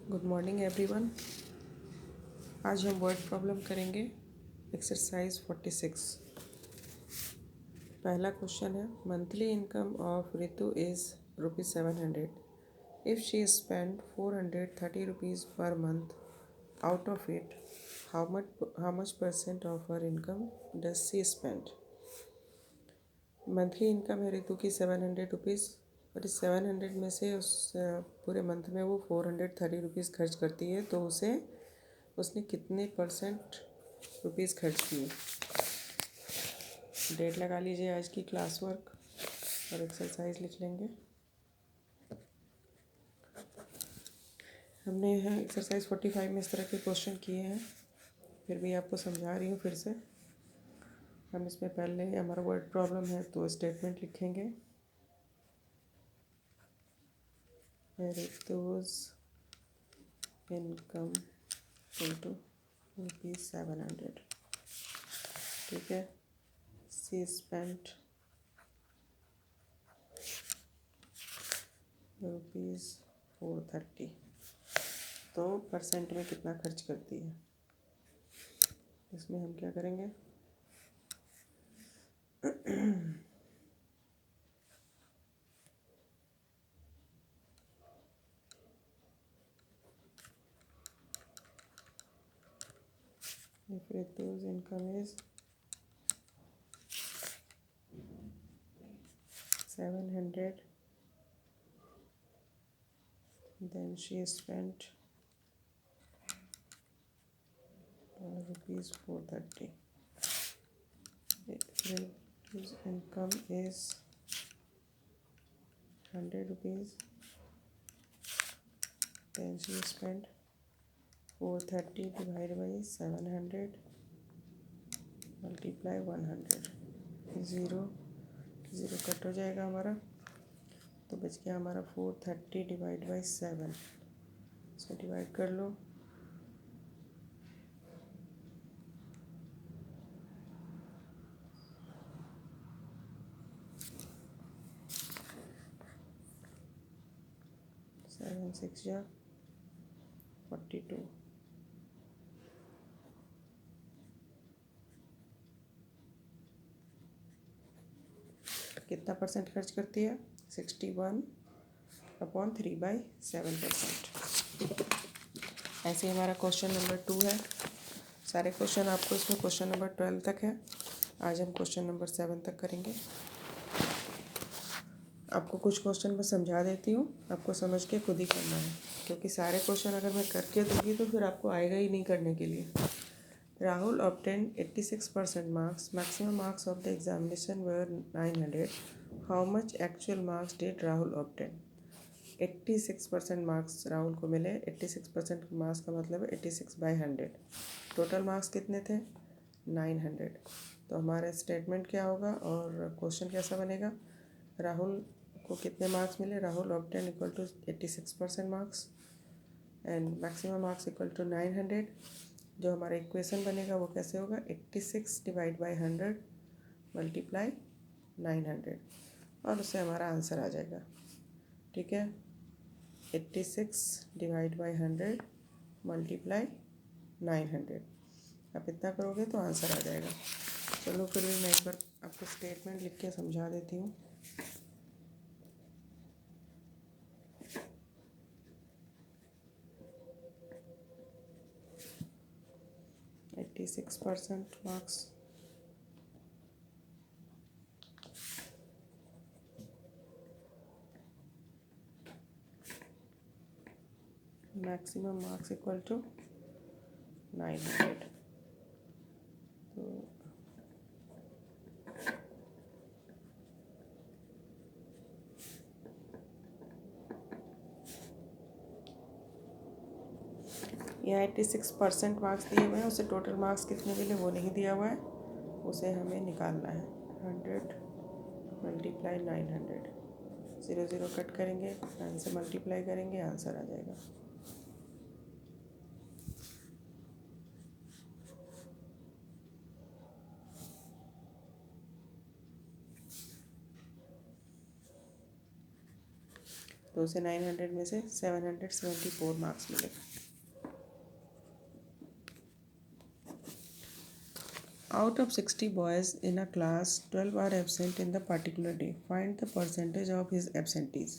Good morning everyone. आज हम word problem करेंगे एक्सरसाइज 46। पहला क्वेश्चन है, monthly income of Ritu is ₹700। If she spend ₹430 per month out of it, how much percent of her income does she spend. Monthly income है रितु की ₹700 और इस 700 में से उस पूरे मंथ में वो ₹430 खर्च करती है, तो उसने कितने परसेंट रुपीज़ खर्च किए। डेट लगा लीजिए आज की क्लास वर्क और एक्सरसाइज लिख लेंगे। हमने एक्सरसाइज 45 में इस तरह के क्वेश्चन किए हैं, फिर भी आपको समझा रही हूँ फिर से। हम इसमें पहले हमारा वर्ड प्रॉब्लम है तो स्टेटमेंट लिखेंगे। Ritu's income into ₹700। ठीक है। सी स्पेंट ₹430, तो परसेंट में कितना खर्च करती है। इसमें हम क्या करेंगे, if Ritu's income is 700, then she spent ₹430. If Ritu's income is ₹100, then she spent 430 divided by 700 multiply 100। Zero zero cut हो जाएगा हमारा, तो बच गया हमारा 430 डिवाइड बाई 7। इसको डिवाइड कर लो। सेवन सिक्स या 42। कितना परसेंट खर्च करती है, 61/3/7%। ऐसे ही हमारा क्वेश्चन नंबर 2 है। सारे क्वेश्चन आपको इसमें क्वेश्चन नंबर 12 तक है, आज हम क्वेश्चन नंबर 7 तक करेंगे। आपको कुछ क्वेश्चन मैं समझा देती हूँ, आपको समझ के खुद ही करना है, क्योंकि सारे क्वेश्चन अगर मैं करके दूँगी तो फिर आपको आएगा ही नहीं करने के लिए। Rahul obtained 86% marks. Maximum marks of the examination were 900. How much actual marks did Rahul obtain? 86% marks Rahul को मिले। 86% मार्क्स का मतलब है 86/100। टोटल मार्क्स कितने थे, 900। तो हमारा स्टेटमेंट क्या होगा और क्वेश्चन कैसा बनेगा। राहुल को कितने मार्क्स मिले, Rahul obtain equal to 86% marks and maximum marks equal to 900। जो हमारा इक्वेशन बनेगा वो कैसे होगा, 86 डिवाइड बाई 100 मल्टीप्लाई 900 और उससे हमारा आंसर आ जाएगा। ठीक है, 86 डिवाइड बाई 100 मल्टीप्लाई 900। आप इतना करोगे तो आंसर आ जाएगा। चलो फिर भी मैं एक बार आपको स्टेटमेंट लिख के समझा देती हूँ। Eighty 86% marks maximum marks equal to 900। तो यहाँ 86% मार्क्स दिए हुए हैं, उसे टोटल मार्क्स कितने मिले वो नहीं दिया हुआ है, उसे हमें निकालना है। 100 मल्टीप्लाई 900, 0 0 कट करेंगे, 9 से मल्टीप्लाई करेंगे, आंसर आ जाएगा। तो उसे 900 में से 774 मार्क्स मिलेगा। Out of 60 boys in a class, 12 are absent in the particular day. Find the percentage of his absentees.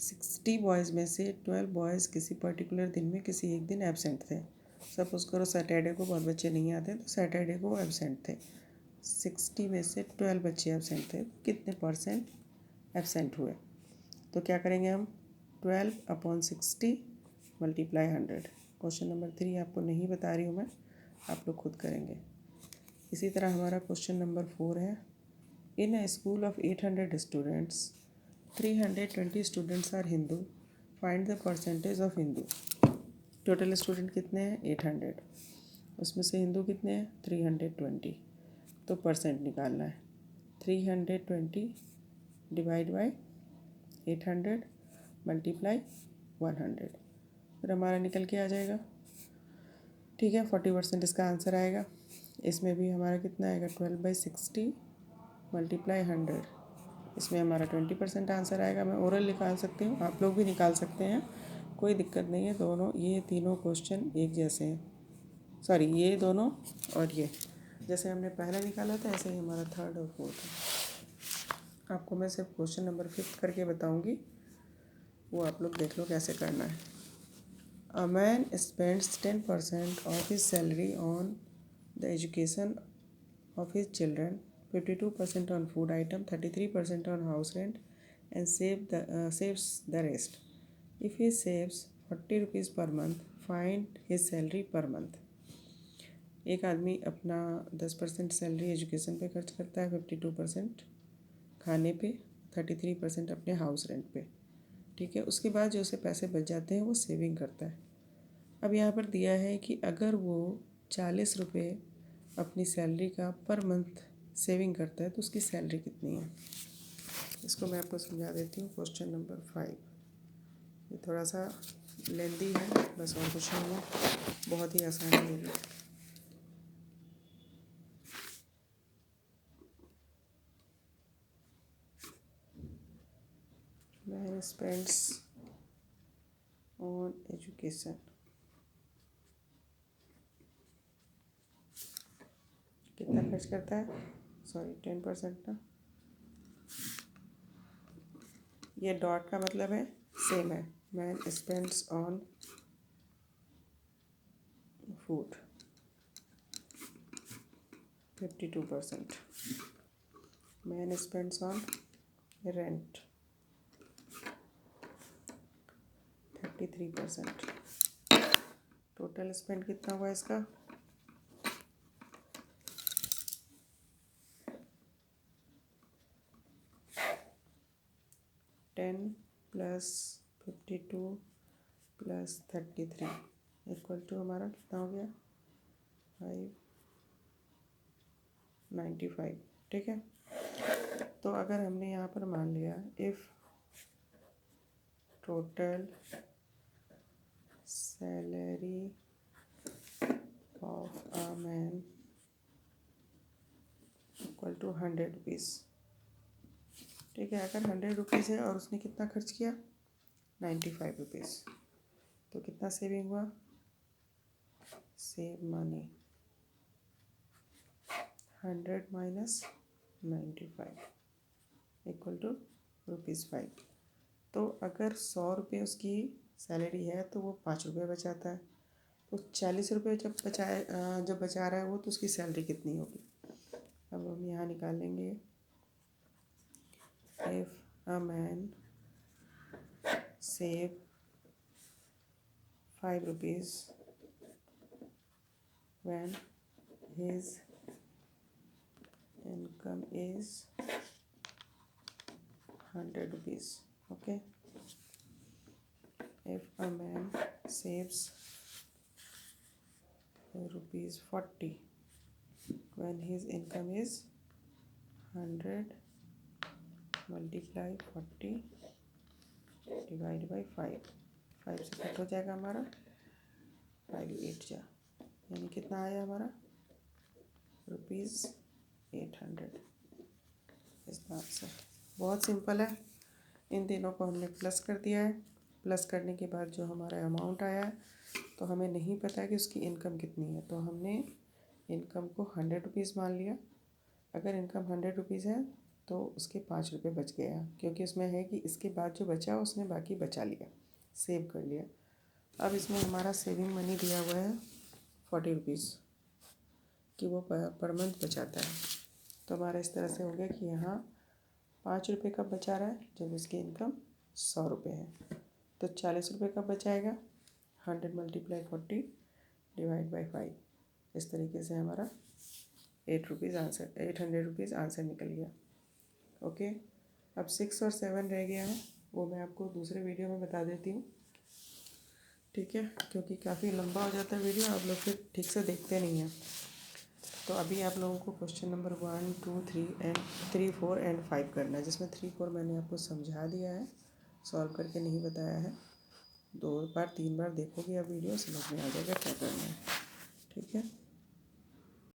60 boys में से 12 बॉयज़ किसी पर्टिकुलर दिन में किसी एक दिन एबसेंट थे। सपोज करो सैटरडे को बहुत बच्चे नहीं आते तो सैटरडे को वो एबसेंट थे। 60 में से 12 बच्चे एबसेंट थे, कितने परसेंट एबसेंट हुए? तो क्या करेंगे हम? 12/60 मल्टीप्लाई 100। क्वेश्चन नंबर 3 आपको नहीं बता रही हूँ मैं, आप लोग खुद करेंगे। इसी तरह हमारा क्वेश्चन नंबर 4 है, in a school of 800 students 320 students are Hindu, find the percentage of Hindu. Total student कितने हैं? 800, उसमें से हिंदू कितने हैं? 320। तो परसेंट निकालना है। 320 डिवाइड बाई 800 मल्टीप्लाई 100, फिर हमारा निकल के आ जाएगा। ठीक है, 40% इसका आंसर आएगा। इसमें भी हमारा कितना आएगा? 12/60 मल्टीप्लाई 100, इसमें हमारा 20% आंसर आएगा। मैं ओरल निकाल सकती हूँ, आप लोग भी निकाल सकते हैं, कोई दिक्कत नहीं है। दोनों ये तीनों क्वेश्चन एक जैसे हैं, सॉरी ये दोनों और ये जैसे हमने पहले निकाला था ऐसे ही हमारा थर्ड और फोर्थ है। आपको मैं सिर्फ क्वेश्चन नंबर 5 करके बताऊँगी, वो आप लोग देख लो कैसे करना है। A man spends 10% of his salary on the education of his children, 52% on food item, 33% on house rent, and saves the rest. If he saves 40 rupees per month, find his salary per month. एक आदमी अपना 10% salary education पे खर्च करता है, 52% खाने पे, 33% अपने हाउस रेंट पे। ठीक है, उसके बाद जो उसे पैसे बच जाते हैं वो सेविंग करता है। अब यहाँ पर दिया है कि अगर वो 40 रुपये अपनी सैलरी का पर मंथ सेविंग करता है तो उसकी सैलरी कितनी है? इसको मैं आपको समझा देती हूँ। क्वेश्चन नंबर 5 ये थोड़ा सा लेंदी है, बस और कुछ नहीं है, बहुत ही आसान है ये। मैन स्पेंड्स ऑन एजुकेशन, कितना खर्च करता है? सॉरी 10% ना, ये डॉट का मतलब है सेम है। Man spends on food 52%, man spends on rent 33%। Total spend कितना हुआ इसका? 10 + 52 + 33 इक्वल टू हमारा कितना हो गया? 595। ठीक है, तो अगर हमने यहाँ पर मान लिया if total salary of a man equal to 100 rupees. ठीक है, अगर 100 रुपीज़ है और उसने कितना खर्च किया? 95 रुपीज़, तो कितना सेविंग हुआ? Save money 100 - 95 equal to ₹5। तो अगर 100 रुपये उसकी सैलरी है तो वो 5 रुपये बचाता है, तो 40 रुपये जब बचा रहा है वो, तो उसकी सैलरी कितनी होगी? अब हम यहाँ निकालेंगे। If a man save 5 rupees when his income is 100 rupees. Okay, if a man saves ₹40 when his income is 100, multiply 40 divide by 5, 5 से कट हो जाएगा हमारा 5 8 जा, यानी कितना आया हमारा? ₹800 इसका आंसर। बहुत सिंपल है, इन तीनों को हमने प्लस कर दिया है। प्लस करने के बाद जो हमारा अमाउंट आया है, तो हमें नहीं पता है कि उसकी इनकम कितनी है, तो हमने इनकम को 100 रुपीज़ मान लिया। अगर इनकम 100 रुपीज़ है तो उसके 5 रुपये बच गया, क्योंकि उसमें है कि इसके बाद जो बचा उसने बाकी बचा लिया, सेव कर लिया। अब इसमें हमारा सेविंग मनी दिया हुआ है 40 रुपीज़ कि वो पर मंथ बचाता है। तो हमारा इस तरह से हो गया कि यहाँ 5 रुपये कब बचा रहा है, जब इसकी इनकम 100 रुपये है। तो 40 रुपये कब बचाएगा, 100 × 40 / 5। इस तरीके से हमारा 800 रुपीज़ आंसर निकल गया। ओके, अब 6 और 7 रह गया है, वो मैं आपको दूसरे वीडियो में बता देती हूँ, ठीक है, क्योंकि काफ़ी लंबा हो जाता है वीडियो, आप लोग फिर ठीक से देखते नहीं हैं। तो अभी आप लोगों को क्वेश्चन नंबर 1, 2, 3, 4 एंड 5 करना है, जिसमें 3, 4 मैंने आपको समझा दिया है, सॉल्व करके नहीं बताया है। 2 बार 3 बार देखोगे आप वीडियो, समझ में आ जाएगा क्या करना है, ठीक है।